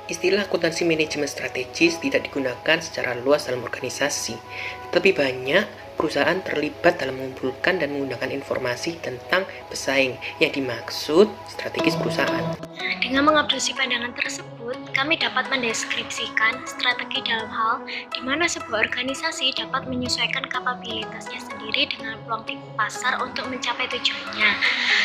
Istilah akuntansi manajemen strategis tidak digunakan secara luas dalam organisasi, tetapi banyak perusahaan terlibat dalam mengumpulkan dan menggunakan informasi tentang pesaing yang dimaksud strategis perusahaan. Dengan mengadopsi pandangan tersebut, kami dapat mendeskripsikan strategi dalam hal di mana sebuah organisasi dapat menyesuaikan kapabilitasnya sendiri dengan peluang di pasar untuk mencapai tujuannya.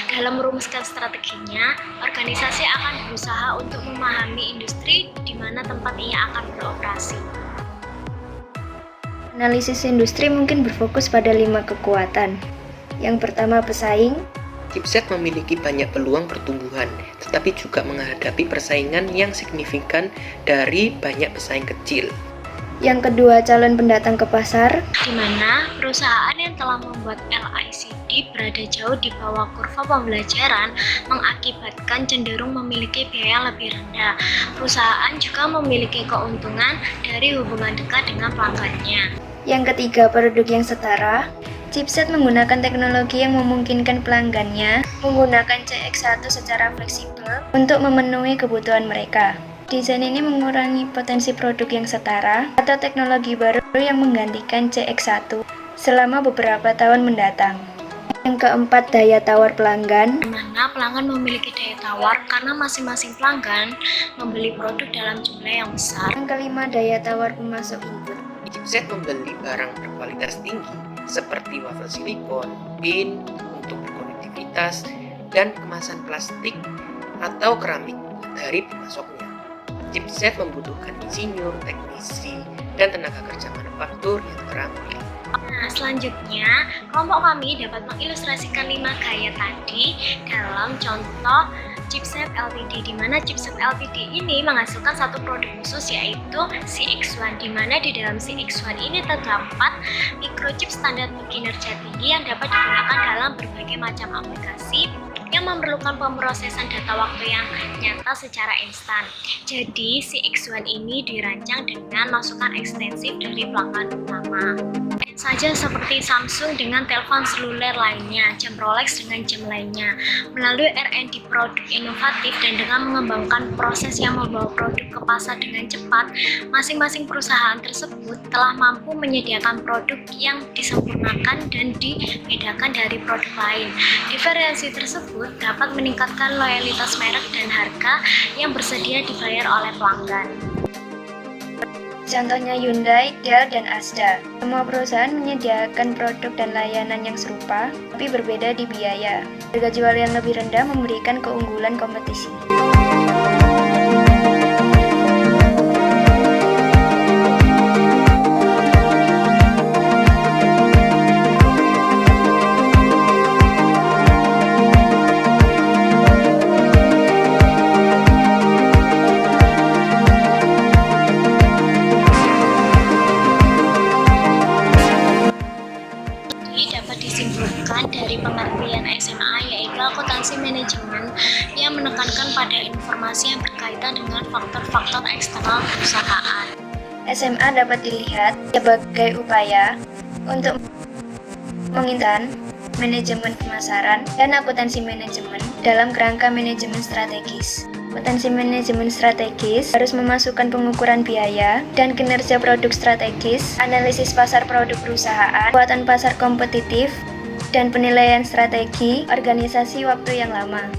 Dalam merumuskan strateginya, organisasi akan berusaha untuk memahami industri di mana tempat ia akan beroperasi. Analisis industri mungkin berfokus pada 5 kekuatan. Yang pertama, pesaing. Chipset memiliki banyak peluang pertumbuhan, tetapi juga menghadapi persaingan yang signifikan dari banyak pesaing kecil. Yang kedua, calon pendatang ke pasar. Di mana perusahaan yang telah membuat LICD berada jauh di bawah kurva pembelajaran mengakibatkan cenderung memiliki biaya lebih rendah. Perusahaan juga memiliki keuntungan dari hubungan dekat dengan pelanggannya. Yang ketiga, produk yang setara. Chipset menggunakan teknologi yang memungkinkan pelanggannya menggunakan CX1 secara fleksibel untuk memenuhi kebutuhan mereka. Desain ini mengurangi potensi produk yang setara atau teknologi baru yang menggantikan CX1 selama beberapa tahun mendatang. Yang keempat, daya tawar pelanggan. Di mana pelanggan memiliki daya tawar karena masing-masing pelanggan membeli produk dalam jumlah yang besar. Yang kelima, daya tawar pemasok input. Chipset membeli barang berkualitas tinggi seperti wafel silikon, pin untuk berkonektivitas, dan kemasan plastik atau keramik dari pemasoknya. Chipset membutuhkan insinyur, teknisi, dan tenaga kerja manufaktur yang terampil. Nah, selanjutnya, kelompok kami dapat mengilustrasikan 5 gaya tadi dalam contoh chipset LPD, di mana chipset LPD ini menghasilkan satu produk khusus yaitu CX1, di mana di dalam CX1 ini terdapat microchip standar berkinerja tinggi yang dapat digunakan dalam berbagai macam aplikasi yang memerlukan pemrosesan data waktu yang nyata secara instan. Jadi, CX1 ini dirancang dengan masukan ekstensif dari pelanggan utama. Saja seperti Samsung dengan telepon seluler lainnya, jam Rolex dengan jam lainnya. Melalui R&D produk inovatif dan dengan mengembangkan proses yang membawa produk ke pasar dengan cepat, masing-masing perusahaan tersebut telah mampu menyediakan produk yang disempurnakan dan dibedakan dari produk lain. Diferensiasi tersebut dapat meningkatkan loyalitas merek dan harga yang bersedia dibayar oleh pelanggan. Contohnya Hyundai, Dell, dan Asda. Semua perusahaan menyediakan produk dan layanan yang serupa, tapi berbeda di biaya. Harga jual yang lebih rendah memberikan keunggulan kompetisi. Disimpulkan dari pengertian SMA yaitu akuntansi manajemen yang menekankan pada informasi yang berkaitan dengan faktor-faktor eksternal perusahaan. SMA dapat dilihat sebagai upaya untuk mengintan manajemen pemasaran dan akuntansi manajemen dalam kerangka manajemen strategis. Akuntansi manajemen strategis harus memasukkan pengukuran biaya dan kinerja produk strategis, analisis pasar produk perusahaan, kekuatan pasar kompetitif, dan penilaian strategi organisasi waktu yang lama.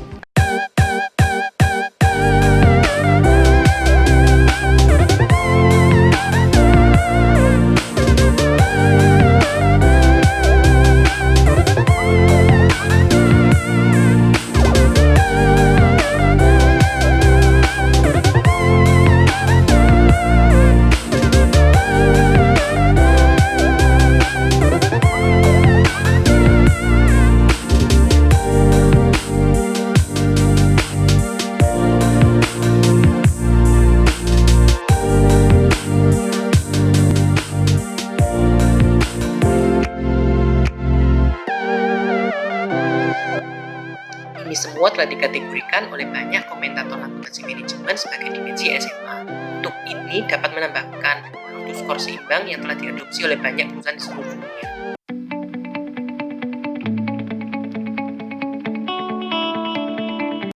Ini semua telah dikategorikan oleh banyak komentator akuntansi manajemen sebagai dimensi SMA. Untuk ini dapat menambahkan mutu skor seimbang yang telah diadopsi oleh banyak perusahaan di seluruh dunia.